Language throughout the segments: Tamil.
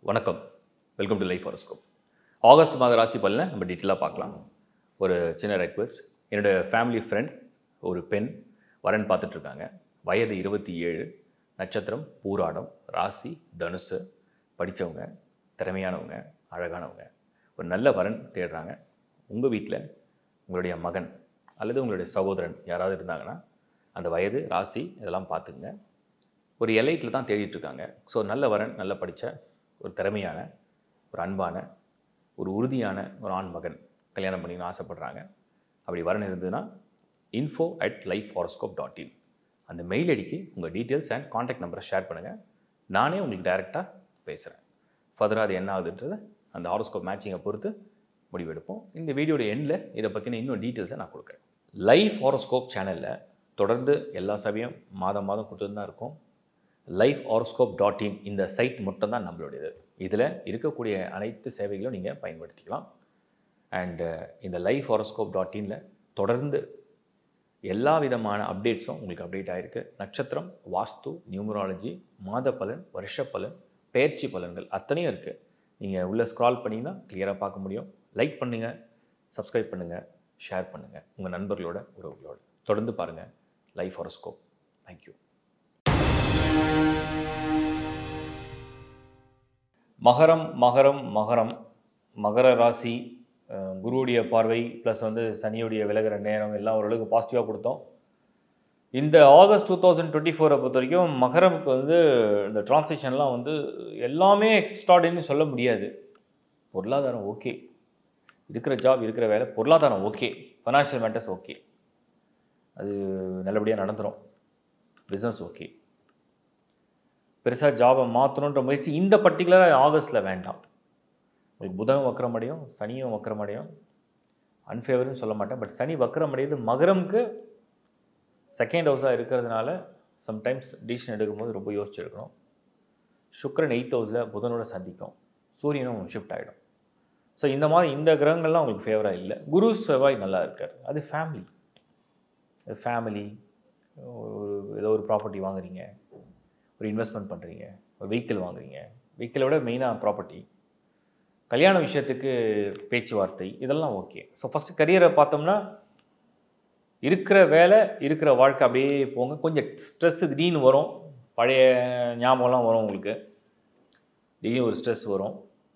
வணக்கம். Welcome to life horoscope. August மாத ராசி பலனை நம்ம டீட்டெயிலாக பார்க்கலாம். ஒரு சின்ன ரெக்வெஸ்ட். என்னோட ஃபேமிலி ஃப்ரெண்ட் ஒரு பெண் வரன் பார்த்துட்ருக்காங்க. வயது 27, நட்சத்திரம் பூராடம், ராசி தனுசு, படித்தவங்க, திறமையானவங்க, அழகானவங்க. ஒரு நல்ல வரன் தேடுறாங்க. உங்கள் வீட்டில் உங்களுடைய மகன் அல்லது உங்களுடைய சகோதரன் யாராவது இருந்தாங்கன்னா அந்த வயது, ராசி இதெல்லாம் பார்த்துக்குங்க. ஒரு எலைட்டில் தான் தேடிட்டுருக்காங்க. ஸோ நல்ல வரன், நல்ல படித்த ஒரு திறமையான, ஒரு அன்பான, ஒரு உறுதியான ஒரு ஆண் மகன் கல்யாணம் பண்ணிக்கணும்னு ஆசைப்பட்றாங்க. அப்படி வரன் இருந்ததுன்னா info@lifehoroscope.in அந்த மெயில் ஐடிக்கு உங்கள் டீட்டெயில்ஸ் அண்ட் காண்டாக்ட் நம்பரை ஷேர் பண்ணுங்கள். நானே உங்களுக்கு டைரெக்டாக பேசுகிறேன். ஃபர்தராக அது என்ன ஆகுதுன்றதை அந்த ஹாரோஸ்கோப் மேட்சிங்கை பொறுத்து முடிவெடுப்போம். இந்த வீடியோட எண்டில் இதை பற்றின இன்னும் டீட்டெயில்ஸை நான் கொடுக்குறேன். லைஃப் ஹாரோஸ்கோப் சேனலில் தொடர்ந்து எல்லா சபையும் மாதம் கொடுத்துட்டு தான் இருக்கும். lifehoroscope.in இந்த சைட் மட்டும் தான் நம்மளுடையது. இதில் இருக்கக்கூடிய அனைத்து சேவைகளும் நீங்கள் பயன்படுத்திக்கலாம். அண்டு இந்த lifehoroscope.inல தொடர்ந்து எல்லா விதமான அப்டேட்ஸும் உங்களுக்கு அப்டேட் ஆகிருக்கு. நட்சத்திரம், வாஸ்து, நியூமராலஜி, மாத பலன், வருஷ பலன், பெயர்ச்சி பலன்கள் அத்தனையும் இருக்குது. நீங்கள் உள்ளே ஸ்க்ரால் பண்ணிங்கன்னா கிளியராக பார்க்க முடியும். லைக் பண்ணுங்கள், சப்ஸ்கிரைப் பண்ணுங்கள், ஷேர் பண்ணுங்கள் உங்கள் நண்பர்களோட, உறவுகளோட. தொடர்ந்து பாருங்கள் லைஃப் ஹாரோஸ்கோப். தேங்க்யூ. மகரம் மகர ராசி. குருவுடைய பார்வை ப்ளஸ் சனியுடைய விலகிற நேரம் எல்லாம் ஓரளவுக்கு பாசிட்டிவாக கொடுத்தோம். இந்த ஆகஸ்ட் 2024 பொறுத்த வரைக்கும் மகரமுக்கு இந்த டிரான்சிஷன்லாம் எல்லாமே எக்ஸ்ட்ராடினரி சொல்ல முடியாது. பொருளாதாரம் ஓகே, இருக்கிற ஜாப், இருக்கிற வேலை, பொருளாதாரம் ஓகே, ஃபைனான்ஷியல் மேட்டர்ஸ் ஓகே, அது நல்லபடியாக நடந்துடும். Business okay. பெருசாக ஜாபை மாற்றணுன்ற முயற்சி இந்த பர்டிகுலராக ஆகஸ்ட்டில் வேண்டாம். உங்களுக்கு புதனும் வக்கரமடையும், சனியும் வக்கரமடையும். அன்ஃபேவர்னு சொல்ல மாட்டேன், பட் சனி வக்கரமடையுது மகரமுக்கு செகண்ட் ஹவுஸாக இருக்கிறதுனால சம்டைம்ஸ் டிசிஷன் எடுக்கும்போது ரொம்ப யோசிச்சு எடுக்கணும். சுக்கிரன் 8th ஹவுஸில் புதனோட சந்திக்கும், சூரியனும் ஷிஃப்ட் ஆகிடும். ஸோ இந்த மாதிரி இந்த கிரகங்கள்லாம் உங்களுக்கு ஃபேவராக இல்லை. குரு செவ்வாய் நல்லா இருக்கார். அது ஃபேமிலி ஏதோ ஒரு ப்ராப்பர்ட்டி வாங்குறீங்க, ஒரு இன்வெஸ்ட்மெண்ட் பண்ணுறீங்க, ஒரு வெஹிக்கிள் வாங்குறீங்க. வெஹிக்கிளை விட மெயினாக ப்ராப்பர்ட்டி, கல்யாண விஷயத்துக்கு பேச்சுவார்த்தை, இதெல்லாம் ஓகே. ஸோ ஃபஸ்ட்டு கரியரை பார்த்தோம்னா இருக்கிற வேலை, இருக்கிற வாழ்க்கை அப்படியே போங்க. கொஞ்சம் ஸ்ட்ரெஸ்ஸு திடீர்னு வரும், பழைய ஞாபகம்லாம் வரும் உங்களுக்கு. திடீர்னு ஒரு ஸ்ட்ரெஸ் வரும்.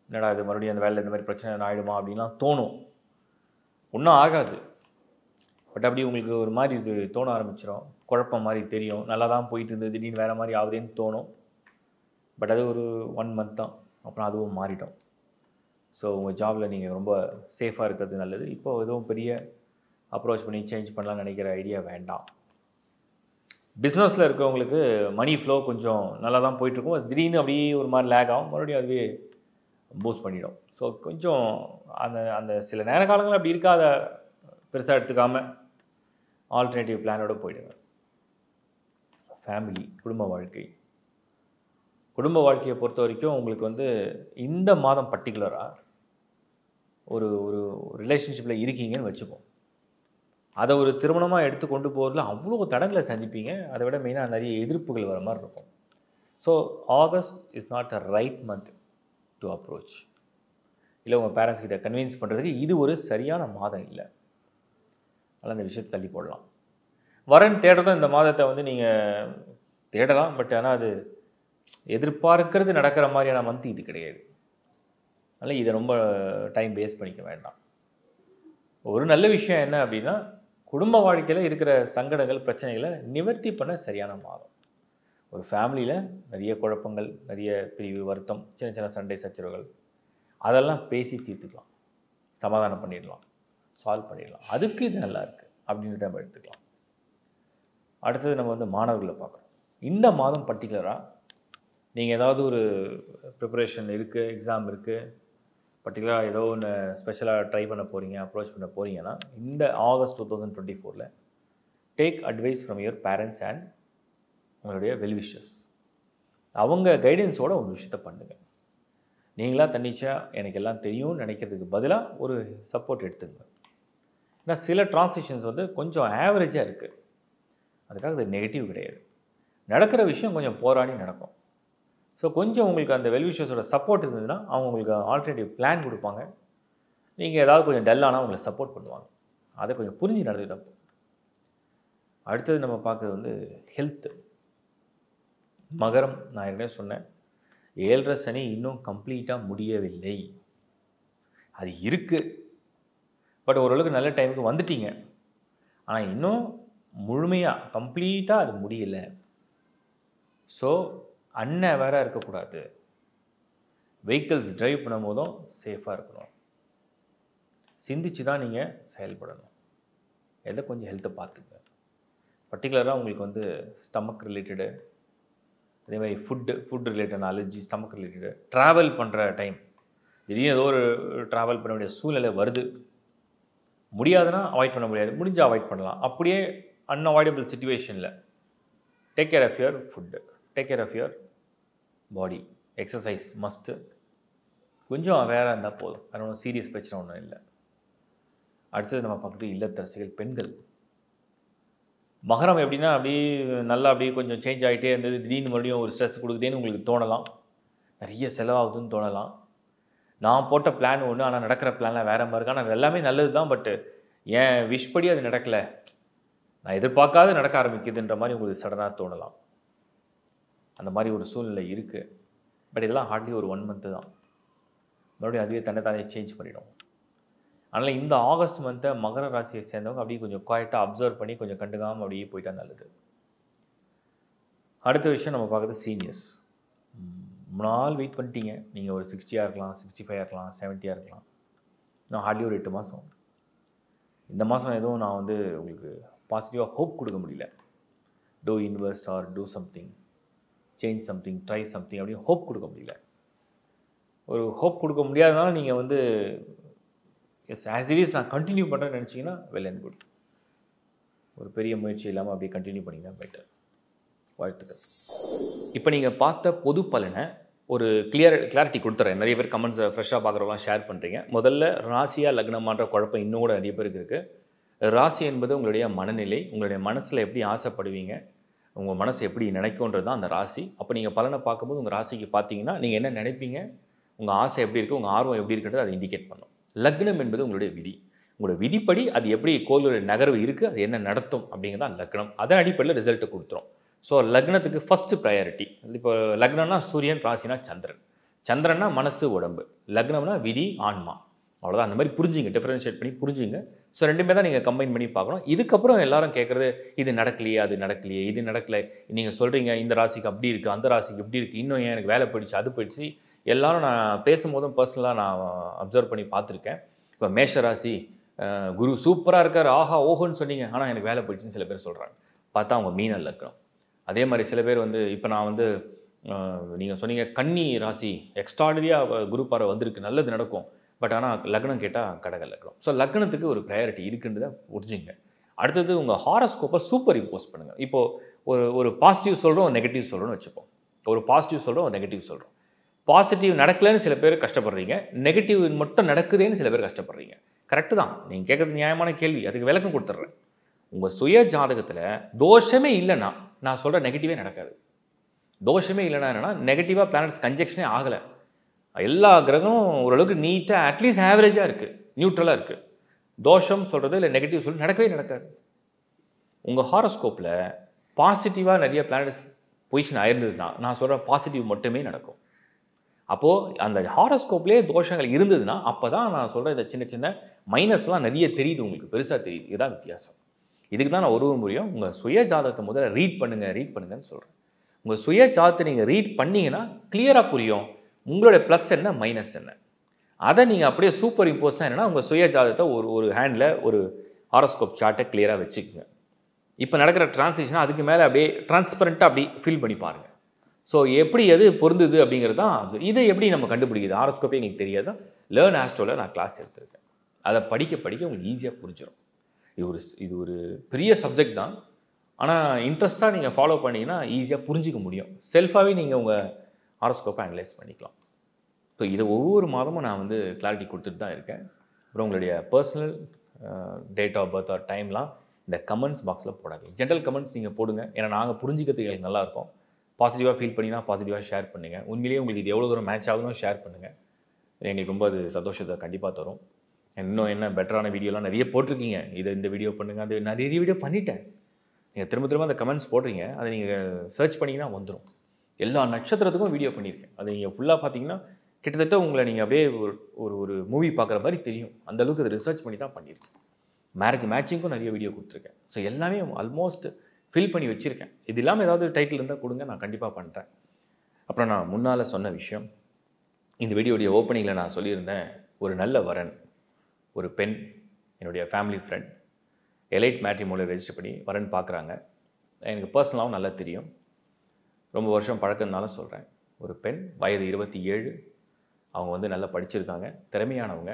என்னடா இது மறுபடியும் அந்த வேலை இந்த மாதிரி பிரச்சனை ஆகிடுமா அப்படின்லாம் தோணும். ஒன்றும் ஆகாது, பட் அப்படி உங்களுக்கு ஒரு மாதிரி இது தோண ஆரம்பிச்சிடும். குழப்பம் மாதிரி தெரியும். நல்லா தான் போயிட்டு இருந்தது, திடீர்னு வேறு மாதிரி ஆகுதுன்னு தோணும். பட் அது ஒரு 1 month தான், அப்புறம் அதுவும் மாறிடும். ஸோ உங்கள் ஜாபில் நீங்கள் ரொம்ப சேஃபாக இருக்கிறது நல்லது. இப்போது எதுவும் பெரிய அப்ரோச் பண்ணி சேஞ்ச் பண்ணலாம்னு நினைக்கிற ஐடியா வேண்டாம். பிஸ்னஸில் இருக்கிறவங்களுக்கு மணி ஃப்ளோ கொஞ்சம் நல்லா தான் போயிட்டுருக்கும். அது திடீர்னு அப்படியே ஒரு மாதிரி லேக் ஆகும், மறுபடியும் அதுவே பூஸ்ட் பண்ணிடும். ஸோ கொஞ்சம் அந்த அந்த சில நேர காலங்கள் அப்படி இருக்காத பெருசாக எடுத்துக்காமல் ஆல்டர்னேட்டிவ் பிளானோடு போயிடுங்க. ஃபேமிலி, குடும்ப வாழ்க்கையை பொறுத்த வரைக்கும் உங்களுக்கு இந்த மாதம் பர்டிகுலராக ஒரு ஒரு ரிலேஷன்ஷிப்பில் இருக்கீங்கன்னு வச்சுப்போம். அதை ஒரு திருமணமாக எடுத்து கொண்டு போகிறதுல அவ்வளோ தடங்களை சந்திப்பீங்க. அதை விட மெயினாக நிறைய எதிர்ப்புகள் வர மாதிரி இருக்கும். So August is not a right month to approach. இல்லை உங்கள் பேரண்ட்ஸ் கிட்ட கன்வின்ஸ் பண்ணுறதுக்கு இது ஒரு சரியான மாதம் இல்லை. அதனால் அந்த விஷயத்தை தள்ளி போடலாம். வரன் தேடுறதும் இந்த மாதத்தை நீங்கள் தேடலாம், பட் ஆனால் அது எதிர்பார்க்கிறது நடக்கிற மாதிரியான மந்த் இது கிடையாது. அதனால் இதை ரொம்ப டைம் வேஸ்ட் பண்ணிக்க வேண்டாம். ஒரு நல்ல விஷயம் என்ன அப்படின்னா, குடும்ப வாழ்க்கையில் இருக்கிற சங்கடங்கள், பிரச்சனைகளை நிவர்த்தி பண்ண சரியான மாதம். ஒரு ஃபேமிலியில் நிறைய குழப்பங்கள், நிறைய பிரிவு, வருத்தம், சின்ன சின்ன சண்டை சச்சரவுகள், அதெல்லாம் பேசி தீர்த்துக்கலாம், சமாதானம் பண்ணிடலாம், சால்வ் பண்ணிடலாம். அதுக்கு இது நல்லா இருக்குது அப்படின்னு நம்ம எடுத்துக்கலாம். அடுத்தது நம்ம மாணவர்களை பார்க்குறோம். இந்த மாதம் பர்டிகுலராக நீங்கள் ஏதாவது ஒரு ப்ரிப்பரேஷன் இருக்குது, எக்ஸாம் இருக்குது, பர்டிகுலராக ஏதோ ஒன்று ஸ்பெஷலாக ட்ரை பண்ண போகிறீங்க, அப்ரோச் பண்ண போகிறீங்கன்னா இந்த August 2024 take advice from your parents and உங்களுடைய வெல்விஷர்ஸ். அவங்க கைடன்ஸோட ஒரு விஷயத்தை பண்ணுங்கள். நீங்களாக தன்னிச்சையாக எனக்கு எல்லாம் தெரியும்னு நினைக்கிறதுக்கு பதிலாக ஒரு சப்போர்ட் எடுத்துங்க. ஏன்னா சில டிரான்சிஷன்ஸ் கொஞ்சம் ஆவரேஜாக இருக்குது, அதுக்காக அது நெகட்டிவ் கிடையாது. நடக்கிற விஷயம் கொஞ்சம் போராடி நடக்கும். ஸோ கொஞ்சம் உங்களுக்கு அந்த வெல்விஷர்ஸோட சப்போர்ட் இருந்ததுன்னா அவங்க உங்களுக்கு ஆல்டர்னேட்டிவ் பிளான் கொடுப்பாங்க. நீங்கள் ஏதாவது கொஞ்சம் டல்லானா உங்களை சப்போர்ட் பண்ணுவாங்க. அதை கொஞ்சம் புரிஞ்சு நடந்துக்கிட்டோம். அடுத்தது நம்ம பார்க்குறது வந்து ஹெல்த்து. மகரம், நான் ஏற்கனவே சொன்னேன், 7.5 சனி இன்னும் கம்ப்ளீட்டாக முடியவில்லை. அது இருக்குது, பட் ஓரளவுக்கு நல்ல டைமுக்கு வந்துட்டீங்க. ஆனால் இன்னும் முழுமையாக கம்ப்ளீட்டாக அது முடியல. ஸோ அன்அவேராக இருக்கக்கூடாது. வெஹிக்கிள்ஸ் ட்ரைவ் பண்ணும் போதும் சேஃபாக இருக்கணும். சிந்திச்சு தான் நீங்கள் செயல்படணும். எதை கொஞ்சம் ஹெல்த்தை பார்த்துங்க. பர்டிகுலராக உங்களுக்கு வந்து ஸ்டமக் ரிலேட்டடு, அதே மாதிரி food related allergy, stomach related, travel பண்ணுற டைம், திடீர்னு ஏதோ ஒரு ட்ராவல் பண்ண வேண்டிய சூழ்நிலை வருது, முடியாதுன்னா அவாய்ட் பண்ண முடியாது, முடிஞ்சால் அவாய்ட் பண்ணலாம். அப்படியே அன்அவாய்டபிள் சுச்சுவேஷனில் take care of your food, take care of your body, exercise must. கொஞ்சம் அவேராக இருந்தால் போதும், அது ஒன்றும் சீரியஸ் பிரச்சனை ஒன்றும் இல்லை. அடுத்தது நம்ம பார்க்குறது இல்லத்தரசிகள், பெண்கள். மகரம் எப்படின்னா அப்படியே நல்லா அப்படியே கொஞ்சம் சேஞ்ச் ஆகிட்டே இருந்தது, திடீர்னு மறுபடியும் ஒரு ஸ்ட்ரெஸ் கொடுக்குதேன்னு உங்களுக்கு தோணலாம், நிறைய செலவாகுதுன்னு தோணலாம். நான் போட்ட பிளான் ஒன்று, ஆனால் நடக்கிற பிளான்லாம் வேறு மாதிரி இருக்கு. ஆனால் எல்லாமே நல்லது தான், பட்டு ஏன் விஷ் படி அது நடக்கலை, நான் எதிர்பார்க்காத நடக்க ஆரம்பிக்குதுன்ற மாதிரி உங்களுக்கு சடனாக தோணலாம். அந்த மாதிரி ஒரு சூழ்நிலை இருக்குது. பட் இதெல்லாம் ஹார்ட்லி ஒரு 1 மந்த்து தான், மறுபடியும் அதுவே தன்னைத்தானே சேஞ்ச் பண்ணிடும். அதனால் இந்த ஆகஸ்ட் மந்த்தை மகர ராசியை சேர்ந்தவங்க அப்படியே கொஞ்சம் குவாய்ட்டாக அப்சர்வ் பண்ணி கொஞ்சம் கண்டுக்காமல் அப்படியே போயிட்டா நல்லது. அடுத்த விஷயம் நம்ம பார்க்குறது சீனியர்ஸ். ரொம்ப நாள் வெயிட் பண்ணிட்டீங்க. நீங்கள் ஒரு 60 இருக்கலாம், 65 இருக்கலாம், 70 இருக்கலாம். நான் ஹார்ட்லி ஒரு 8 மாதம். இந்த மாதம் எதுவும் நான் வந்து உங்களுக்கு பாசிட்டிவாக ஹோப் கொடுக்க முடியல. To invest or to something, change something, try something அப்படின்னு ஹோப் கொடுக்க முடியல. ஒரு ஹோப் கொடுக்க முடியாதனால நீங்கள் வந்து எஸ் ஆஸ் இட் இஸ் நான் கண்டினியூ பண்ணுறேன்னு நினச்சிங்கன்னா வெல் அண்ட் குட். ஒரு பெரிய முயற்சி இல்லாமல் அப்படியே கண்டினியூ பண்ணிங்கன்னா பெட்டர். வாழ்த்துக்கள். இப்போ நீங்கள் பார்த்த பொது பலனை ஒரு கிளாரிட்டி கொடுத்துறேன். நிறைய பேர் கமெண்ட்ஸை ஃப்ரெஷ்ஷாக பார்க்குறவங்களாம் ஷேர் பண்ணுறீங்க. முதல்ல ராசியா லக்னமான்ற குழப்பம் இன்னும் கூட நிறைய பேருக்கு இருக்குது. ராசி என்பது உங்களுடைய மனநிலை, உங்களுடைய மனசில் எப்படி ஆசைப்படுவீங்க, உங்கள் மனசு எப்படி நினைக்கும்ன்றது தான் அந்த ராசி. அப்போ நீங்கள் பலனை பார்க்கும்போது உங்கள் ராசிக்கு பார்த்தீங்கன்னா நீங்கள் என்ன நினைப்பீங்க, உங்கள் ஆசை எப்படி இருக்குது, உங்கள் ஆர்வம் எப்படி இருக்குன்றது அதை இண்டிகேட் பண்ணும். லக்னம் என்பது உங்களுடைய விதி, உங்களோட விதிப்படி அது எப்படி கோளுடைய நகர்வு இருக்குது, அது என்ன நடத்தும் அப்படிங்கிறது தான் லக்னம். அதன் அடிப்படையில் ரிசல்ட்டை கொடுத்துரும். ஸோ லக்னத்துக்கு ஃபஸ்ட்டு ப்ரையாரிட்டி. இப்போ லக்னம்னா சூரியன், ராசினா சந்திரன். சந்திரன்னா மனசு உடம்பு, லக்னம்னா விதி ஆன்மா. அவ்வளோதான். அந்த மாதிரி புரிஞ்சுங்க, டிஃபரன்ஷியேட் பண்ணி புரிஞ்சுங்க. ஸோ ரெண்டுமே தான் நீங்கள் கம்பைன் பண்ணி பார்க்கணும். இதுக்கப்புறம் எல்லாரும் கேட்குறது இது நடக்கலையே, அது நடக்கலையே, இது நடக்கலை, நீங்கள் சொல்கிறீங்க இந்த ராசிக்கு அப்படி இருக்குது, அந்த ராசிக்கு இப்படி இருக்குது, இன்னும் ஏன் எனக்கு வேலை போயிடுச்சு, அது போயிடுச்சு. எல்லாரும் நான் பேசும்போதும் பர்சனலாக நான் அப்சர்வ் பண்ணி பார்த்துருக்கேன். இப்போ மேஷ ராசி குரு சூப்பராக இருக்கார், ஆஹா ஓஹோன்னு சொன்னீங்க, ஆனால் எனக்கு வேலை போயிடுச்சுன்னு சில பேர் சொல்கிறாங்க. பார்த்தா அவங்க மீன லக்னம். அதே மாதிரி சில பேர் வந்து இப்போ நான் வந்து நீங்கள் சொன்னீங்க கன்னி ராசி எக்ஸ்ட்ராடரியாக குரு பார்வை வந்திருக்கு, நல்லது நடக்கும், பட் ஆனால் லக்னம் கேட்டால் கடக லக்னம். ஸோ லக்னத்துக்கு ஒரு ப்ரையாரிட்டி இருக்குன்றதை புரிஞ்சுங்க. அடுத்தது உங்கள் ஹாரோஸ்கோப்பை சூப்பர் இம்போஸ் பண்ணுங்கள். இப்போது ஒரு பாசிட்டிவ் சொல்கிறோம், ஒரு நெகட்டிவ் சொல்கிறோன்னு வச்சுப்போம். ஒரு பாசிட்டிவ் சொல்கிறோம், ஒரு நெகட்டிவ் சொல்கிறோம். பாசிட்டிவ் நடக்கலைன்னு சில பேர் கஷ்டப்படுறீங்க, நெகட்டிவ் மட்டும் நடக்குதுன்னு சில பேர் கஷ்டப்படுறீங்க. கரெக்டு தான், நீங்கள் கேட்குறது நியாயமான கேள்வி, அதுக்கு விளக்கம் கொடுத்துட்றேன். உங்கள் சுய ஜாதகத்தில் தோஷமே இல்லைன்னா நான் சொல்கிற நெகட்டிவே நடக்காது. தோஷமே இல்லைன்னா என்னென்னா நெகட்டிவாக பிளானட்ஸ் கன்ஜெக்ஷனே ஆகலை, எல்லா கிரகமும் ஓரளவுக்கு நீட்டாக அட்லீஸ்ட் ஆவரேஜாக இருக்குது, நியூட்ரலாக இருக்குது. தோஷம் சொல்கிறது இல்லை நெகட்டிவ் சொல்கிறது நடக்கவே நடக்காது. உங்கள் ஹாரோஸ்கோப்பில் பாசிட்டிவாக நிறைய பிளானட்ஸ் பொசிஷன் ஆயிருந்ததுன்னா நான் சொல்கிற பாசிட்டிவ் மட்டுமே நடக்கும். அப்போது அந்த ஹாரோஸ்கோப்லேயே தோஷங்கள் இருந்ததுன்னா அப்போ தான் நான் சொல்கிற இந்த சின்ன சின்ன மைனஸ்லாம் நிறைய தெரியுது, உங்களுக்கு பெருசாக தெரியுது. இதுதான் வித்தியாசம். இதுக்கு தான் நான் ஒரு முறையும் உங்கள் சுய ஜாதகத்தை முதல்ல ரீட் பண்ணுங்கன்னு சொல்கிறேன். உங்கள் சுய ஜாதகத்தை நீங்கள் ரீட் பண்ணிங்கன்னா கிளியராக புரியும் உங்களுடைய ப்ளஸ் என்ன மைனஸ் என்ன. அதை நீங்கள் அப்படியே சூப்பர் இம்போஸ்னால் என்னென்னா உங்கள் சுய ஜாதகத்தை ஒரு ஹேண்டில் ஒரு ஹாரோஸ்கோப் சார்ட்டை கிளியராக வச்சுக்கோங்க. இப்போ நடக்கிற டிரான்சிஷனாக அதுக்கு மேலே அப்படியே டிரான்ஸ்பரண்ட்டாக அப்படி ஃபீல் பண்ணி பாருங்கள். ஸோ எப்படி எது பொருந்துது அப்படிங்கிறது தான் அது. இதை எப்படி நம்ம கண்டுபிடிக்குது, ஹாரோஸ்கோப்பே எங்களுக்கு தெரியாது. லேர்ன் ஆஸ்ட்ரோவில் நான் கிளாஸ் எடுத்திருக்கேன். அதை படிக்க உங்களுக்கு ஈஸியாக புரிஞ்சிடும். இது ஒரு பெரிய சப்ஜெக்ட் தான், ஆனால் இன்ட்ரெஸ்ட்டாக நீங்கள் ஃபாலோ பண்ணிங்கன்னா ஈஸியாக புரிஞ்சிக்க முடியும். செல்ஃபாகவே நீங்கள் உங்கள் ஹாரோஸ்கோப்பை அனலைஸ் பண்ணிக்கலாம். ஸோ இதை ஒவ்வொரு மாதமும் நான் வந்து கிளாரிட்டி கொடுத்துட்டு தான் இருக்கேன். அப்புறம் உங்களுடைய personal date of birth or டைம்லாம் இந்த கமெண்ட்ஸ் பாக்ஸில் போடாதீங்க. ஜென்ரல் கமெண்ட்ஸ் நீங்கள் போடுங்க, ஏன்னா நாங்கள் புரிஞ்சிக்கிறதுக்கு எங்களுக்கு நல்லாயிருக்கும். பாசிட்டிவாக ஃபீல் பண்ணிங்கன்னா பாசிட்டிவாக ஷேர் பண்ணுங்கள். உண்மையிலேயே உங்களுக்கு இது எவ்வளோ தூரம் மேட்ச் ஆகுதுன்னு ஷேர் பண்ணுங்கள். எங்களுக்கு ரொம்ப அது சந்தோஷத்தை கண்டிப்பாக தரும். இன்னும் என்ன பெட்டரான வீடியோலாம் நிறைய போட்டிருக்கீங்க. இந்த வீடியோ பண்ணுங்கள், அது நிறைய வீடியோ பண்ணிட்டேன். நீங்கள் திரும்ப திரும்ப அந்த கமெண்ட்ஸ் போடுறீங்க. அதை நீங்கள் சர்ச் பண்ணிங்கன்னா வந்துடும். எல்லா நட்சத்திரத்துக்கும் வீடியோ பண்ணியிருக்கேன். அதை நீங்கள் ஃபுல்லாக பார்த்தீங்கன்னா கிட்டத்தட்ட உங்களை நீங்கள் அப்படியே ஒரு மூவி பார்க்குற மாதிரி தெரியும். அந்தளவுக்கு அதை ரிசர்ச் பண்ணி தான் பண்ணியிருக்கேன். மேட்சிங்க்கும் நிறைய வீடியோ கொடுத்துருக்கேன். ஸோ எல்லாமே ஆல்மோஸ்ட் ஃபில் பண்ணி வச்சுருக்கேன். இது இல்லாமல் ஏதாவது டைட்டில் இருந்தால் கொடுங்க, நான் கண்டிப்பாக பண்ணுறேன். அப்புறம் நான் முன்னால் சொன்ன விஷயம், இந்த வீடியோடைய ஓப்பனிங்கில் நான் சொல்லியிருந்தேன், ஒரு நல்ல வரன், ஒரு பெண், என்னுடைய ஃபேமிலி ஃப்ரெண்ட், எலைட் மேட்ரிமோனியில் ரெஜிஸ்டர் பண்ணி வரன் பார்க்குறாங்க. எனக்கு பர்சனலாகவும் நல்லா தெரியும், ரொம்ப வருஷம் பழக்கம்னால சொல்கிறேன். ஒரு பெண், வயது 27, அவங்க வந்து நல்லா படிச்சிருக்காங்க, திறமையானவங்க,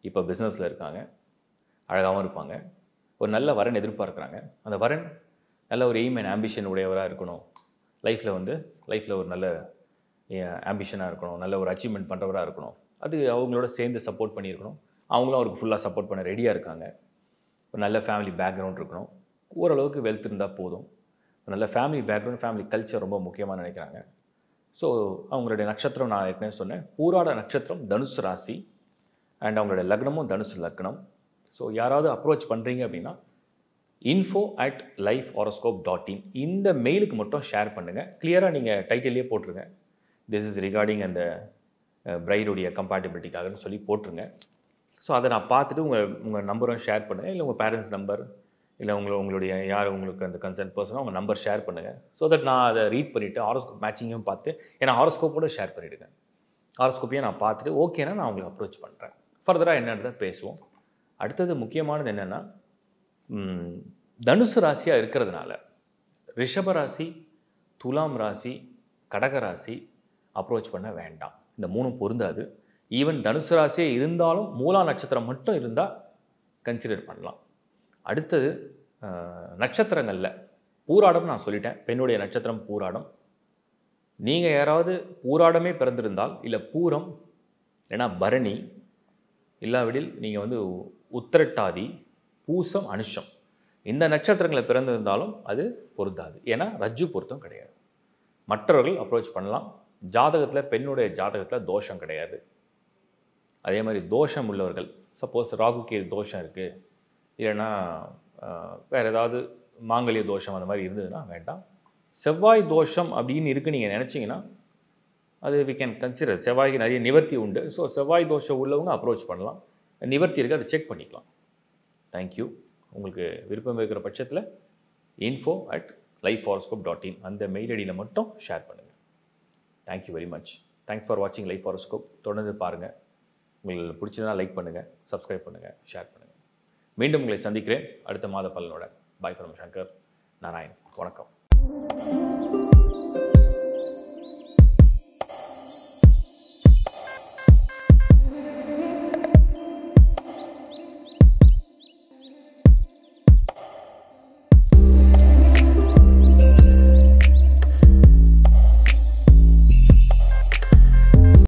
இப்போ பிஸ்னஸில் இருக்காங்க, அழகாகவும் இருப்பாங்க. ஒரு நல்ல வரன் எதிர்பார்க்குறாங்க. அந்த வரன் நல்ல ஒரு எய்ம் அண்ட் ஆம்பிஷன் உடையவராக இருக்கணும். லைஃப்பில் ஒரு நல்ல ஆம்பிஷனாக இருக்கணும், நல்ல ஒரு அச்சீவ்மெண்ட் பண்ணுறவராக இருக்கணும். அது அவங்களோட சேர்ந்து சப்போர்ட் பண்ணியிருக்கணும். அவங்களும் அவருக்கு ஃபுல்லாக சப்போர்ட் பண்ண ரெடியாக இருக்காங்க. ஒரு நல்ல ஃபேமிலி பேக்ரவுண்ட் இருக்கணும். ஓரளவுக்கு வெல்த் இருந்தால் போதும். ஒரு நல்ல ஃபேமிலி பேக்ரவுண்ட், ஃபேமிலி கல்ச்சர் ரொம்ப முக்கியமாக நினைக்கிறாங்க. ஸோ அவங்களுடைய நட்சத்திரம் நான் ஏற்கனவே சொன்னேன், பூராட நட்சத்திரம் தனுசு ராசி, அண்ட் அவங்களுடைய லக்னமும் தனுசு லக்னம். ஸோ யாராவது அப்ரோச் பண்ணுறீங்க அப்படின்னா info@lifehoroscope.in இந்த மெயிலுக்கு மட்டும் ஷேர் பண்ணுங்கள். கிளியராக நீங்கள் டைட்டிலே போட்டுருங்க, திஸ் இஸ் ரிகார்டிங் அந்த பிரைடுடைய கம்பேட்டபிலிட்டிக்காகன்னு சொல்லி போட்டுருங்க. ஸோ அதை நான் பார்த்துட்டு உங்கள் நம்பரும் ஷேர் பண்ணுங்கள். இல்லை உங்கள் பேரண்ட்ஸ் நம்பர், இல்லை உங்களுடைய யார் உங்களுக்கு அந்த கன்சர்ன் பர்சனோ அவங்க நம்பர் ஷேர் பண்ணுங்கள். ஸோ தட் நான் அதை ரீட் பண்ணிவிட்டு ஹாரோஸ்கோப் மேட்சிங்கும் பார்த்து, ஏன்னா ஹாரோஸ்கோப்போட ஷேர் பண்ணிவிடுங்க. ஹாரோஸ்கோப்பையும் நான் பார்த்துட்டு ஓகேனா நான் உங்களுக்கு அப்ரோச் பண்ணுறேன். ஃபர்தராக என்னன்றதை பேசுவோம். அடுத்தது முக்கியமானது என்னென்னா, தனுசு ராசியாக இருக்கிறதுனால ரிஷப ராசி, துலாம் ராசி, கடக ராசி அப்ரோச் பண்ண வேண்டாம். இந்த மூணும் பொருந்தாது. ஈவன் தனுசு ராசியே இருந்தாலும் மூலா நட்சத்திரம் மட்டும் இருந்தால் கன்சிடர் பண்ணலாம். அடுத்தது நட்சத்திரங்களில் பூராடம் நான் சொல்லிட்டேன், பெண்ணுடைய நட்சத்திரம் பூராடம். நீங்கள் யாராவது பூராடமே பிறந்திருந்தால், இல்லை பூரம் இல்லைனா பரணி, இல்லாவிடில் நீங்கள் வந்து உத்திரட்டாதி, பூசம், அனுஷம் இந்த நட்சத்திரங்களை பிறந்திருந்தாலும் அது பொருந்தாது. ஏன்னா ரஜ்ஜு பொருத்தம் கிடையாது. மற்றவர்கள் அப்ரோச் பண்ணலாம். ஜாதகத்தில், பெண்ணுடைய ஜாதகத்தில் தோஷம் கிடையாது. அதே மாதிரி தோஷம் உள்ளவர்கள், சப்போஸ் ராகுக்கு தோஷம் இருக்குது, இல்லைன்னா வேறு ஏதாவது மாங்கல்ய தோஷம் அந்த மாதிரி இருந்ததுன்னா வேண்டாம். செவ்வாய் தோஷம் அப்படின்னு இருக்குது நீங்கள் நினச்சிங்கன்னா அது வி கேன் கன்சிடர். செவ்வாய்க்கு நிறைய நிவர்த்தி உண்டு. ஸோ செவ்வாய் தோஷம் உள்ளவங்க அப்ரோச் பண்ணலாம். நிவர்த்தி இருக்குது, அதை செக் பண்ணிக்கலாம். தேங்க்யூ. உங்களுக்கு விருப்பம் இருக்கிற பட்சத்தில் info@lifehoroscope.in அந்த மெயில் ஐடியில் மட்டும் ஷேர் பண்ணுங்கள். Thank you very much. Thanks for வாட்சிங் லைஃப் ஹாரோஸ்கோப். தொடர்ந்து பாருங்கள். உங்களுக்கு பிடிச்சதுனா லைக் பண்ணுங்கள், சப்ஸ்கிரைப் பண்ணுங்கள், ஷேர் பண்ணுங்கள். மீண்டும் உங்களை சந்திக்கிறேன் அடுத்த மாத பலனோட. Bye from Shankar Narayan. வணக்கம்.